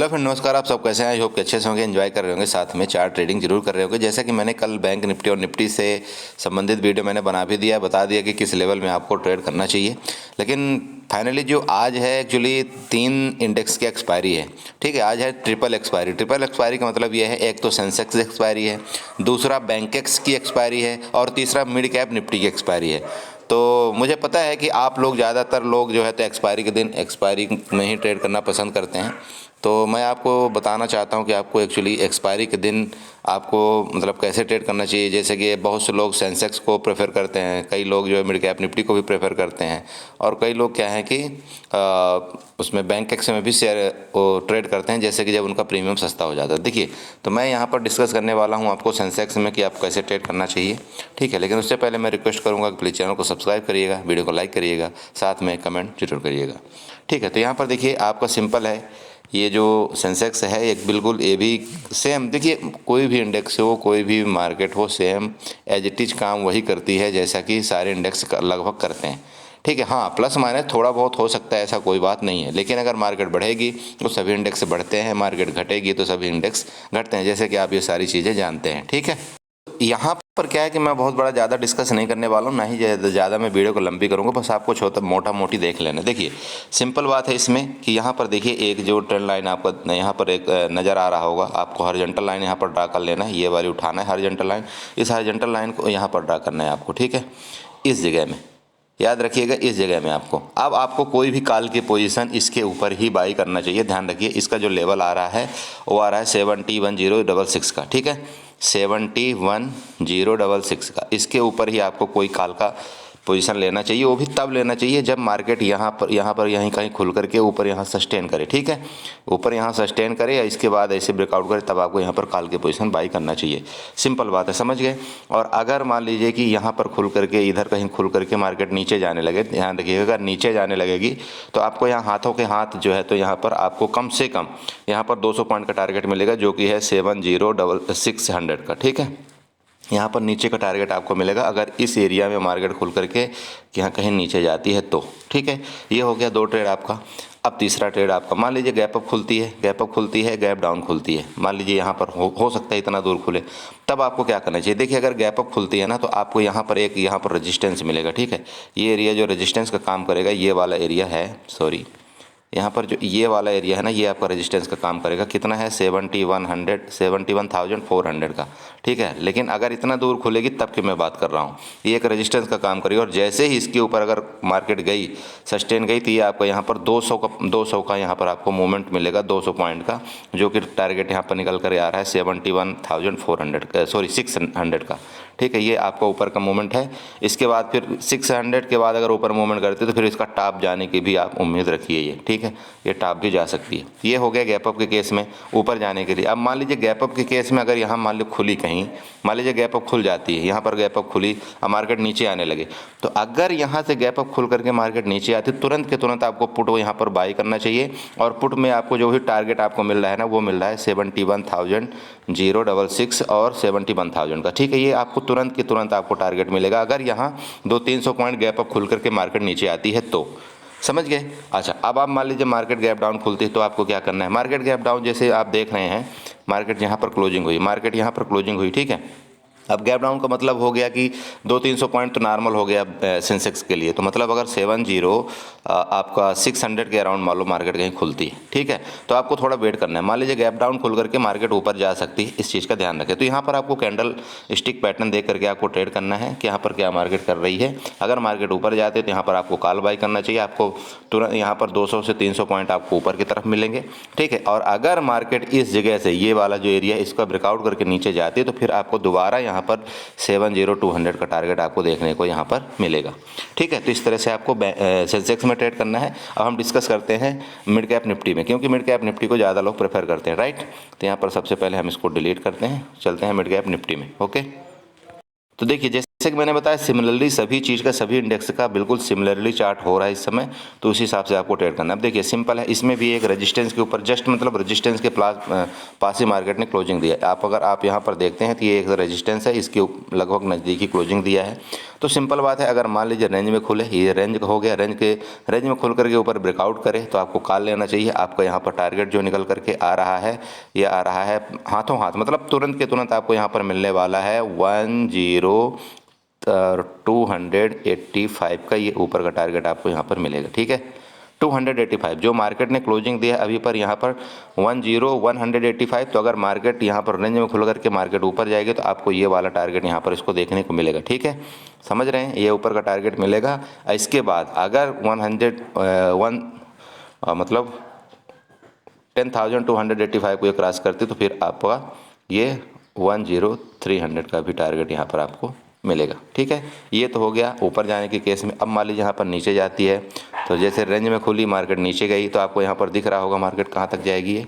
Hello friend, नमस्कार। आप सब कैसे हैं? आई होप कि अच्छे से होंगे, एंजॉय कर रहे होंगे, साथ में चार्ट ट्रेडिंग जरूर कर रहे होंगे। जैसा कि मैंने कल बैंक निफ्टी और निफ्टी से संबंधित वीडियो मैंने बना भी दिया, बता दिया कि किस लेवल में आपको ट्रेड करना चाहिए। लेकिन फाइनली जो आज है, एक्चुअली 3 इंडेक्स की एक्सपायरी है। ठीक है, आज है ट्रिपल एक्सपायरी। ट्रिपल एक्सपायरी का मतलब ये है, एक तो सेंसेक्स एक्सपायरी है, दूसरा बैंकेक्स की एक्सपायरी है और तीसरा मिड कैप निफ्टी की एक्सपायरी है। तो मुझे पता है कि आप लोग ज़्यादातर लोग जो है तो एक्सपायरी के दिन एक्सपायरी में ही ट्रेड करना पसंद करते हैं। तो मैं आपको बताना चाहता हूं कि आपको एक्चुअली एक्सपायरी के दिन आपको मतलब कैसे ट्रेड करना चाहिए। जैसे कि बहुत से लोग सेंसेक्स को प्रेफर करते हैं, कई लोग जो है मिड कैप निफ्टी को भी प्रेफर करते हैं, और कई लोग क्या है कि उसमें बैंक एक्स में भी शेयर ट्रेड करते हैं, जैसे कि जब उनका प्रीमियम सस्ता हो जाता है। देखिए, तो मैं यहाँ पर डिस्कस करने वाला हूँ आपको सेंसेक्स में कि आप कैसे ट्रेड करना चाहिए। ठीक है, लेकिन उससे पहले मैं रिक्वेस्ट करूँगा कि प्लीज़ चैनल को सब्सक्राइब करिएगा, वीडियो को लाइक करिएगा, साथ में कमेंट जरूर करिएगा। ठीक है, तो यहाँ पर देखिए आपका सिंपल है, ये जो सेंसेक्स है एक बिल्कुल ये भी सेम। देखिए, कोई भी इंडेक्स हो, कोई भी मार्केट हो, सेम एज इट इज काम वही करती है जैसा कि सारे इंडेक्स लगभग करते हैं। ठीक है, हाँ प्लस माइनस थोड़ा बहुत हो सकता है, ऐसा कोई बात नहीं है। लेकिन अगर मार्केट बढ़ेगी तो सभी इंडेक्स बढ़ते हैं, मार्केट घटेगी तो सभी इंडेक्स घटते हैं, जैसे कि आप ये सारी चीज़ें जानते हैं। ठीक है, यहाँ पर क्या है कि मैं बहुत बड़ा ज़्यादा डिस्कस नहीं करने वाला हूँ, ना ही ज़्यादा मैं वीडियो को लंबी करूँगा, बस आपको छोटा मोटा मोटी देख लेना। देखिए, सिंपल बात है इसमें कि यहाँ पर देखिए एक जो ट्रेंड लाइन आपको यहाँ पर एक नज़र आ रहा होगा, आपको हॉरिजॉन्टल लाइन यहाँ पर ड्रा कर लेना है, ये वाली उठाना है हॉरिजॉन्टल लाइन। इस हॉरिजॉन्टल लाइन को यहाँ पर ड्रा करना है आपको। ठीक है, इस जगह में याद रखिएगा, इस जगह में आपको अब आपको कोई भी कॉल की पोजीशन इसके ऊपर ही बाई करना चाहिए। ध्यान रखिए, इसका जो लेवल आ रहा है वो आ रहा है 71,066 का। ठीक है, 71,066 का, इसके ऊपर ही आपको कोई कॉल का पोजीशन लेना चाहिए। वो भी तब लेना चाहिए जब मार्केट यहाँ पर यहीं कहीं खुल करके ऊपर यहाँ सस्टेन करे। ठीक है, ऊपर यहाँ सस्टेन करे या इसके बाद ऐसे ब्रेकआउट करे, तब आपको यहाँ पर कॉल की पोजीशन बाई करना चाहिए। सिंपल बात है, समझ गए। और अगर मान लीजिए कि यहाँ पर खुल करके इधर कहीं खुल करके मार्केट नीचे जाने लगे, ध्यान रखिएगा, अगर नीचे जाने लगेगी तो आपको यहाँ हाथों के हाथ जो है तो यहाँ पर आपको कम से कम यहाँ पर 200 पॉइंट का टारगेट मिलेगा, जो कि है 70,600 का। ठीक है, यहाँ पर नीचे का टारगेट आपको मिलेगा अगर इस एरिया में मार्केट खुल करके यहाँ कहीं नीचे जाती है तो। ठीक है, ये हो गया 2 ट्रेड आपका। अब तीसरा ट्रेड आपका, मान लीजिए गैप अप खुलती है, गैप अप खुलती है, गैप डाउन खुलती है, मान लीजिए यहाँ पर हो सकता है इतना दूर खुले, तब आपको क्या करना चाहिए। देखिए, अगर गैप अप खुलती है ना तो आपको यहाँ पर एक यहाँ पर रेजिस्टेंस मिलेगा। ठीक है, ये एरिया जो रेजिस्टेंस का काम करेगा, ये वाला एरिया है, सॉरी यहाँ पर जो ये वाला एरिया है ना, ये आपका रेजिस्टेंस का काम करेगा। कितना है? 71,400 का। ठीक है, लेकिन अगर इतना दूर खुलेगी तब की मैं बात कर रहा हूँ, ये एक रेजिस्टेंस का काम करेगी। और जैसे ही इसके ऊपर अगर मार्केट गई, सस्टेन गई, तो ये आपको यहाँ पर 200 का यहाँ पर आपको मूवमेंट मिलेगा, 200 पॉइंट का, जो कि टारगेट यहाँ पर निकल कर आ रहा है 71,400 का, सॉरी 600 का। ठीक है, ये आपका ऊपर का मूवमेंट है। इसके बाद फिर 600 के बाद अगर ऊपर मूवमेंट करते तो फिर इसका टॉप जाने की भी आप उम्मीद रखिए। ये ठीक है, ये टॉप भी जा सकती है। ये हो गया गैप अप के केस में ऊपर जाने के लिए। अब मान लीजिए गैप अप के केस में अगर यहाँ मान लो खुली कहीं, मान लीजिए गैप अप खुल जाती है, यहाँ पर गैप अप खुली, अब मार्केट नीचे आने लगे, तो अगर यहाँ से गैप अप खुल करके मार्केट नीचे आती, तुरंत के तुरंत आपको पुट यहाँ पर बाई करना चाहिए। और पुट में आपको जो भी टारगेट आपको मिल रहा है ना, वो मिल रहा है 71,066 और 71,000 का। ठीक है, ये आपको तुरंत के तुरंत आपको टारगेट मिलेगा अगर यहाँ 200-300 पॉइंट गैप अप खुल करके मार्केट नीचे आती है तो। समझ गए? अच्छा, अब आप मान लीजिए मार्केट गैप डाउन खुलती है तो आपको क्या करना है। मार्केट गैप डाउन जैसे आप देख रहे हैं, मार्केट यहाँ पर क्लोजिंग हुई, मार्केट यहाँ पर क्लोजिंग हुई। ठीक है, अब गैप डाउन का मतलब हो गया कि 200-300 पॉइंट तो नॉर्मल हो गया सेंसेक्स के लिए। तो मतलब अगर आपका 600 के अराउंड मान लो मार्केट कहीं खुलती है, ठीक है, तो आपको थोड़ा वेट करना है। मान लीजिए गैप डाउन खुल करके मार्केट ऊपर जा सकती है, इस चीज़ का ध्यान रखें। तो यहाँ पर आपको कैंडल स्टिक पैटर्न देख करके आपको ट्रेड करना है कि यहाँ पर क्या मार्केट कर रही है। अगर मार्केट ऊपर जाते हैं तो यहाँ पर आपको कॉल बाई करना चाहिए, आपको तुरंत यहाँ पर 200 से 300 पॉइंट आपको ऊपर की तरफ मिलेंगे। ठीक है, और अगर मार्केट इस जगह से ये वाला जो एरिया इसका ब्रेकआउट करके नीचे जाती है तो फिर आपको दोबारा यहाँ पर 70,200 का टारगेट आपको देखने को यहाँ पर मिलेगा। ठीक है, तो इस तरह से आपको सेंसेक्स में ट्रेड करना है। अब हम डिस्कस करते हैं मिड कैप निफ्टी में, क्योंकि मिड कैप निफ्टी को ज़्यादा लोग प्रेफर करते हैं, राइट। तो यहाँ पर सबसे पहले हम इसको डिलीट करते हैं, चलते हैं मिड कैप निफ्टी में। ओके, तो देखिए जैसे जैसे कि मैंने बताया सिमिलरली सभी चीज़ का सभी इंडेक्स का बिल्कुल सिमिलरली चार्ट हो रहा है इस समय, तो उस हिसाब से आपको ट्रेड करना है। अब देखिए सिंपल है, इसमें भी एक रेजिस्टेंस के ऊपर जस्ट मतलब रेजिस्टेंस के पास ही मार्केट ने क्लोजिंग दिया है। अगर आप यहाँ पर देखते हैं तो ये एक रेजिस्टेंस है, इसके लगभग नज़दीकी क्लोजिंग दिया है। तो सिंपल बात है, अगर मान लीजिए रेंज में खुले, ये रेंज हो गया, रेंज में खुल करके ऊपर ब्रेकआउट करे तो आपको कॉल लेना चाहिए। आपका यहाँ पर टारगेट जो निकल करके आ रहा है, ये आ रहा है हाथों हाथ, मतलब तुरंत के तुरंत आपको यहाँ पर मिलने वाला है 285 का ये ऊपर का टारगेट आपको यहाँ पर मिलेगा। ठीक है, 285 जो मार्केट ने क्लोजिंग दिया अभी पर यहाँ पर 185। तो अगर मार्केट यहाँ पर रेंज में खुल करके मार्केट ऊपर जाएगी तो आपको ये वाला टारगेट यहाँ पर इसको देखने को मिलेगा। ठीक है, समझ रहे हैं, ये ऊपर का टारगेट मिलेगा। इसके बाद अगर 10,285 को ये क्रॉस करती तो फिर आपका ये 10300 का भी टारगेट यहाँ पर आपको मिलेगा। ठीक है, ये तो हो गया ऊपर जाने के केस में। अब मान लीजिए यहाँ पर नीचे जाती है, तो जैसे रेंज में खुली मार्केट नीचे गई तो आपको यहाँ पर दिख रहा होगा मार्केट कहाँ तक जाएगी है।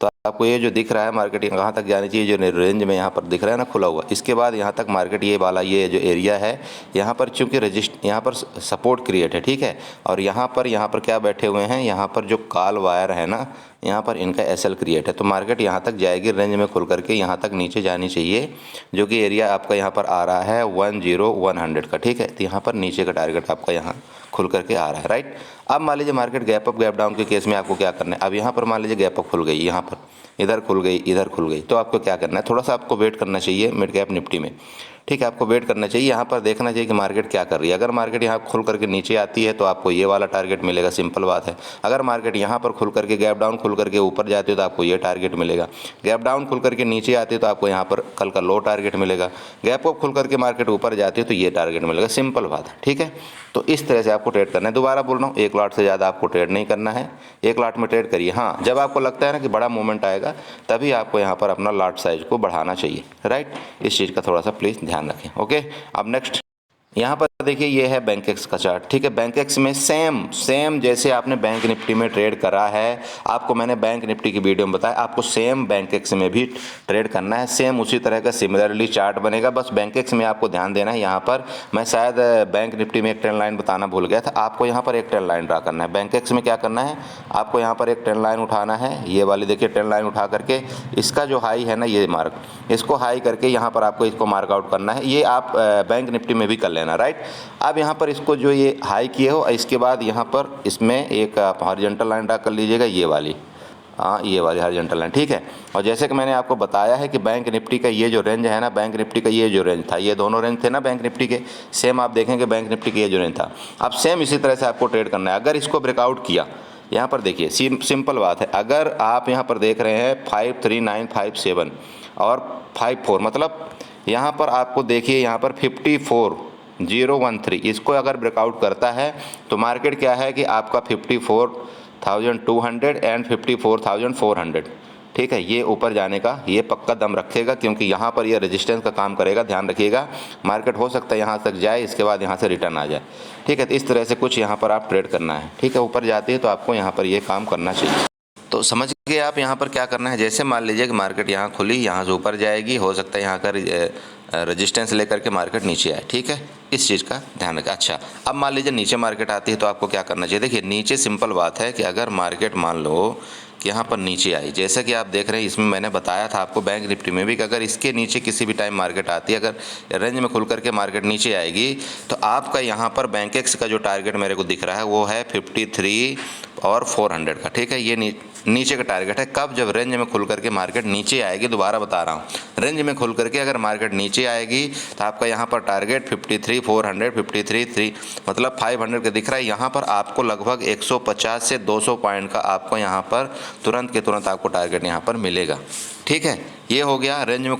तो आपको ये जो दिख रहा है मार्केट कहाँ तक जानी चाहिए, जो रेंज में यहाँ पर दिख रहा है ना खुला हुआ, इसके बाद यहाँ तक मार्केट ये वाला ये जो एरिया है यहाँ पर चूँकि यहाँ पर सपोर्ट क्रिएट है। ठीक है, और यहाँ पर क्या बैठे हुए हैं, यहाँ पर जो कॉल वायर है ना, यहाँ पर इनका एसएल क्रिएट है। तो मार्केट यहाँ तक जाएगी रेंज में खुल करके, यहाँ तक नीचे जानी चाहिए, जो कि एरिया आपका यहाँ पर आ रहा है 10100 का। ठीक है, तो यहाँ पर नीचे का टारगेट आपका यहाँ खुल करके आ रहा है। राइट, अब मान लीजिए market gap up gap down के केस में आपको क्या करना है। अब यहाँ पर मान लीजिए गैप अप खुल गई, यहाँ पर इधर खुल गई, इधर खुल गई, तो आपको क्या करना है, थोड़ा सा आपको वेट करना चाहिए मिड कैप निफ्टी में। ठीक है, आपको वेट करना चाहिए, यहाँ पर देखना चाहिए कि मार्केट क्या कर रही है। अगर मार्केट यहाँ खुल करके नीचे आती है तो आपको ये वाला टारगेट मिलेगा, सिंपल बात है। अगर मार्केट यहाँ पर खुल करके गैप डाउन खुल करके ऊपर जाती है तो आपको ये टारगेट मिलेगा। गैप डाउन खुल करके नीचे आती है तो आपको यहाँ पर कल का लो टारगेट मिलेगा। गैप अप खुल करके मार्केट ऊपर जाती है तो ये टारगेट मिलेगा, सिंपल बात है। ठीक है, तो इस तरह से आपको ट्रेड करना है। दोबारा बोल रहा हूँ, एक लॉट से ज़्यादा आपको ट्रेड नहीं करना है, एक लॉट में ट्रेड करिए। हाँ, जब आपको लगता है ना कि बड़ा मूवमेंट आएगा तभी आपको यहाँ पर अपना लॉट साइज को बढ़ाना चाहिए। राइट, इस चीज़ का थोड़ा सा प्लीज़ ध्यान रखें। ओके, अब नेक्स्ट यहाँ पर देखिए ये है बैंक एक्स का चार्ट। ठीक है, बैंक एक्स में सेम जैसे आपने बैंक निफ्टी में ट्रेड करा है, आपको मैंने बैंक निफ्टी की वीडियो में बताया, आपको सेम बैंक एक्स में भी ट्रेड करना है। सेम उसी तरह का सिमिलरली चार्ट बनेगा। बस बैंक एक्स में आपको ध्यान देना है, यहाँ पर मैं शायद बैंक निफ्टी में एक ट्रेंड लाइन बताना भूल गया था। आपको यहाँ पर एक ट्रेंड लाइन ड्रा करना है। बैंक एक्स में क्या करना है, आपको यहाँ पर एक ट्रेंड लाइन उठाना है, ये वाली देखिए ट्रेंड लाइन उठा करके इसका जो हाई है ना, ये मार्क, इसको हाई करके यहाँ पर आपको इसको मार्क आउट करना है। ये आप बैंक निफ्टी में भी कर लेना। राइट, अब यहाँ पर इसको जो ये हाई किए हो, इसके बाद यहाँ पर इसमें एक आप हॉरिजॉन्टल लाइन ड्रा कर लीजिएगा, ये वाली, हाँ ये वाली हॉरिजॉन्टल लाइन। ठीक है, और जैसे कि मैंने आपको बताया है कि बैंक निफ्टी का ये जो रेंज है ना, बैंक निफ्टी का ये जो रेंज था, ये दोनों रेंज थे ना बैंक निफ्टी के, सेम आप देखेंगे बैंक निफ्टी का ये जो रेंज था, अब सेम इसी तरह से आपको ट्रेड करना है। अगर इसको ब्रेकआउट किया, यहाँ पर देखिए सिंपल बात है, अगर आप यहाँ पर देख रहे हैं 53957 और 54, मतलब यहाँ पर आपको देखिए यहाँ पर 54013, इसको अगर ब्रेकआउट करता है तो मार्केट क्या है कि आपका 54,200 एंड 54,400, ठीक है, ये ऊपर जाने का ये पक्का दम रखेगा, क्योंकि यहाँ पर ये रेजिस्टेंस का काम करेगा। ध्यान रखिएगा, मार्केट हो सकता है यहाँ तक जाए, इसके बाद यहाँ से रिटर्न आ जाए। ठीक है, तो इस तरह से कुछ यहाँ पर आप ट्रेड करना है। ठीक है, ऊपर जाती है तो आपको यहाँ पर ये काम करना चाहिए। तो समझ गए आप यहाँ पर क्या करना है। जैसे मान लीजिए कि मार्केट यहाँ खुली, यहाँ से ऊपर जाएगी, हो सकता है यहाँ का रेजिस्टेंस लेकर के मार्केट नीचे आए। ठीक है, इस चीज़ का ध्यान रखें। अच्छा, अब मान लीजिए नीचे मार्केट आती है तो आपको क्या करना चाहिए। देखिए नीचे सिंपल बात है कि अगर मार्केट मान लो कि यहाँ पर नीचे आई, जैसा कि आप देख रहे हैं, इसमें मैंने बताया था आपको बैंक निफ्टी में भी कि अगर इसके नीचे किसी भी टाइम मार्केट आती है, अगर रेंज में खुल करके मार्केट नीचे आएगी तो आपका यहाँ पर बैंक एक्स का जो टारगेट मेरे को दिख रहा है वो है 53 और 400 का। ठीक है, ये नीचे का टारगेट है। कब, जब रेंज में खुल करके मार्केट नीचे आएगी। दोबारा बता रहा हूँ, रेंज में खुल करके अगर मार्केट नीचे आएगी तो आपका यहाँ पर टारगेट 53,400, 53,300 मतलब 500 का दिख रहा है। यहाँ पर आपको लगभग 150 से 200 पॉइंट का आपको यहाँ पर तुरंत के तुरंत आपको टारगेट यहाँ पर मिलेगा। ठीक है, ये हो गया रेंज में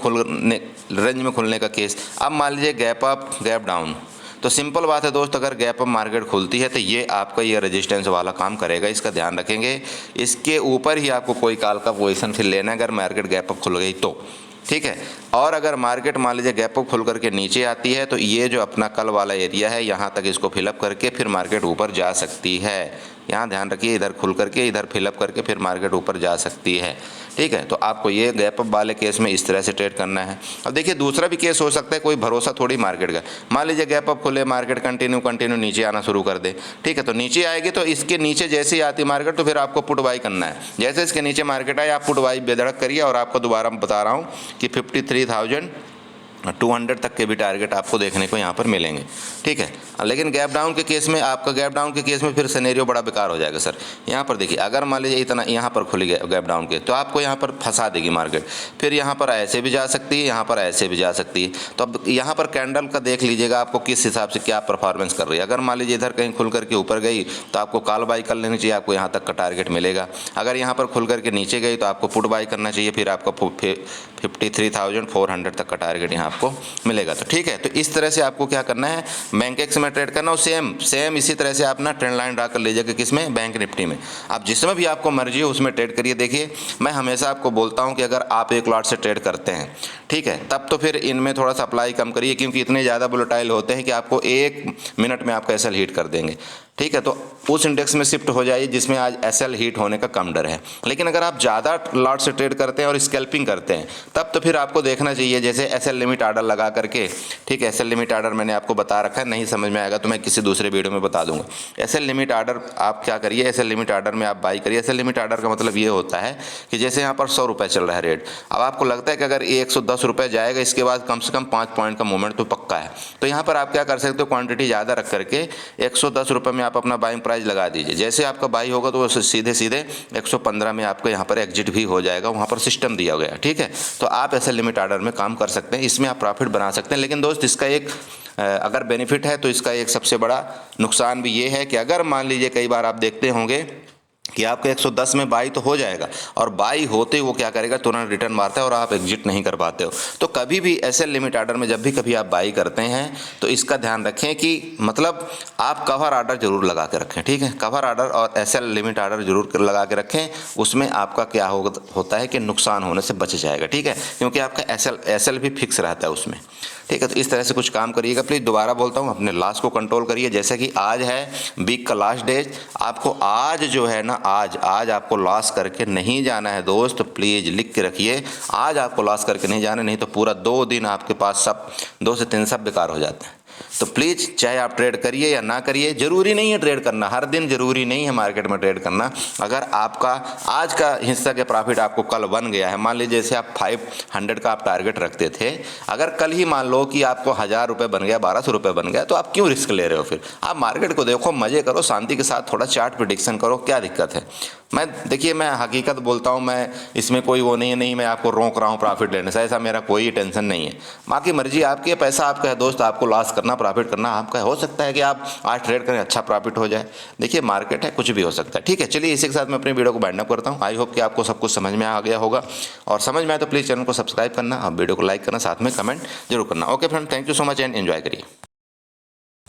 खुलने का केस। अब मान लीजिए गैप अप गैप डाउन, तो सिंपल बात है दोस्त, अगर गैप अप मार्केट खुलती है तो ये आपका ये रेजिस्टेंस वाला काम करेगा, इसका ध्यान रखेंगे। इसके ऊपर ही आपको कोई कॉल का पोजीशन फिर लेना है अगर मार्केट गैप अप खुल गई तो। ठीक है, और अगर मार्केट मान लीजिए गैप अप खुल करके नीचे आती है तो ये जो अपना कल वाला एरिया है, यहाँ तक इसको फिलअप करके फिर मार्केट ऊपर जा सकती है। यहाँ ध्यान रखिए, इधर खुल करके इधर फिलअप करके फिर मार्केट ऊपर जा सकती है। ठीक है, तो आपको ये गैप अप वाले केस में इस तरह से ट्रेड करना है। अब देखिए दूसरा भी केस हो सकता है, कोई भरोसा थोड़ी मार्केट का, मान लीजिए गैप अप खुले, मार्केट कंटिन्यू नीचे आना शुरू कर दे। ठीक है, तो नीचे आएगी तो इसके नीचे जैसे ही आती मार्केट तो फिर आपको पुट बाई करना है। जैसे इसके नीचे मार्केट आए आप पुट बाई बेधड़क करिए, और आपको दोबारा बता रहा हूँ कि 53,200 तक के भी टारगेट आपको देखने को यहाँ पर मिलेंगे। ठीक है, लेकिन गैप डाउन के केस में आपका गैप डाउन के केस में फिर सिनेरियो बड़ा बेकार हो जाएगा सर। यहाँ पर देखिए, अगर मान लीजिए इतना यहाँ पर खुली गैप डाउन के, तो आपको यहाँ पर फंसा देगी मार्केट, फिर यहाँ पर ऐसे भी जा सकती है, यहाँ पर ऐसे भी जा सकती है। तो अब यहाँ पर कैंडल का देख लीजिएगा आपको किस हिसाब से क्या परफॉर्मेंस कर रही है। अगर मान लीजिए इधर कहीं खुल करके ऊपर गई तो आपको कॉल बाई कर लेनी चाहिए, आपको यहाँ तक का टारगेट मिलेगा। अगर यहाँ पर खुल करके नीचे गई तो आपको पुट बाई करना चाहिए, फिर आपको 53,400 तक का टारगेट यहाँ आपको मिलेगा। तो ठीक है, तो इस तरह से आपको क्या करना है, बैंक एक्स में ट्रेड करना, और सेम इसी तरह से आप ना ट्रेंड लाइन ड्रा कर लीजिएगा किसमें, बैंक निफ्टी में। आप जिसमें भी आपको मर्जी हो उसमें ट्रेड करिए। देखिए मैं हमेशा आपको बोलता हूं कि अगर आप एक लॉट से ट्रेड करते हैं, ठीक है, तब तो फिर इनमें थोड़ा सा अप्लाई कम करिए, क्योंकि इतने ज़्यादा वोलेटाइल होते हैं कि आपको 1 मिनट में आपका एसएल हीट कर देंगे। ठीक है, तो उस इंडेक्स में शिफ्ट हो जाइए जिसमें आज एसएल हीट होने का कम डर है। लेकिन अगर आप ज़्यादा लॉट से ट्रेड करते हैं और स्कैल्पिंग करते हैं, तब तो फिर आपको देखना चाहिए जैसे एसएल लिमिट आर्डर लगा करके। ठीक है, एसएल लिमिट आर्डर मैंने आपको बता रखा है, नहीं समझ में आएगा तो मैं किसी दूसरे वीडियो में बता दूंगा। एसएल लिमिट आर्डर आप क्या करिए, एसएल लिमिट आर्डर में आप बाई करिए। एसएल लिमिट आर्डर का मतलब ये होता है कि जैसे यहाँ पर 100 रुपये चल रहा है रेट, अब आपको लगता है कि अगर ये 110 रुपये जाएगा, इसके बाद कम से कम 5 पॉइंट का मूवमेंट तो पक्का है, तो यहाँ पर आप क्या कर सकते हो, क्वांटिटी ज़्यादा रख करके 110 रुपये में आप अपना बाइंग प्राइस लगा दीजिए। जैसे आपका बाई होगा तो वो सीधे 115 में आपको यहाँ पर एग्जिट भी हो जाएगा, वहाँ पर सिस्टम दिया गया। ठीक है, तो आप ऐसे लिमिट आर्डर में काम कर सकते हैं, इसमें आप प्रॉफिट बना सकते हैं। लेकिन दोस्त इसका एक अगर बेनिफिट है तो इसका एक सबसे बड़ा नुकसान भी ये है कि अगर मान लीजिए कई बार आप देखते होंगे कि आपके 110 में बाई तो हो जाएगा, और बाई होते वो क्या करेगा, तुरंत रिटर्न मारता है और आप एग्जिट नहीं कर पाते हो। तो कभी भी एसएल लिमिट आर्डर में जब भी कभी आप बाई करते हैं तो इसका ध्यान रखें कि मतलब आप कवर आर्डर जरूर लगा के रखें। ठीक है, कवर आर्डर और एसएल लिमिट आर्डर जरूर लगा के रखें, उसमें आपका क्या होता है कि नुकसान होने से बच जाएगा। ठीक है, क्योंकि आपका एसएल भी फिक्स रहता है उसमें। ठीक है, तो इस तरह से कुछ काम करिएगा। प्लीज़ दोबारा बोलता हूँ, अपने लॉस को कंट्रोल करिए। जैसे कि आज है वीक का लास्ट डे, आपको आज जो है ना, आज आपको लॉस करके नहीं जाना है दोस्त, प्लीज़ लिख के रखिए, आज आपको लॉस करके नहीं जाना, नहीं तो पूरा 2 दिन आपके पास सब 2 से 3 सब बेकार हो जाते हैं। तो प्लीज़ चाहे आप ट्रेड करिए या ना करिए, ज़रूरी नहीं है ट्रेड करना, हर दिन ज़रूरी नहीं है मार्केट में ट्रेड करना। अगर आपका आज का हिस्सा के प्रॉफिट आपको कल बन गया है, मान लीजिए जैसे आप 500 का आप टारगेट रखते थे, अगर कल ही मान लो कि आपको 1000 रुपये बन गया, 1200 रुपये बन गया, तो आप क्यों रिस्क ले रहे हो? फिर आप मार्केट को देखो, मज़े करो, शांति के साथ थोड़ा चार्ट प्रेडिक्शन करो, क्या दिक्कत है? देखिए मैं हकीकत बोलता हूँ, मैं इसमें कोई वो नहीं मैं आपको रोक रहा हूँ प्रॉफिट लेने से, ऐसा मेरा कोई टेंशन नहीं है। बाकी मर्जी आपकी है, पैसा आपका है दोस्त, आपको लॉस करना प्रॉफिट करना आपका है। हो सकता है कि आप आज ट्रेड करें, अच्छा प्रॉफिट हो जाए। देखिए मार्केट है, कुछ भी हो सकता है। ठीक है, चलिए इसी के साथ मैं अपनी वीडियो को वाइंड अप करता हूँ। आई होप कि आपको सब कुछ समझ में आ गया होगा, और समझ में आए तो प्लीज़ चैनल को सब्सक्राइब करना, आप वीडियो को लाइक करना, साथ में कमेंट जरूर करना। Okay friend, thank you so much and enjoy करिए।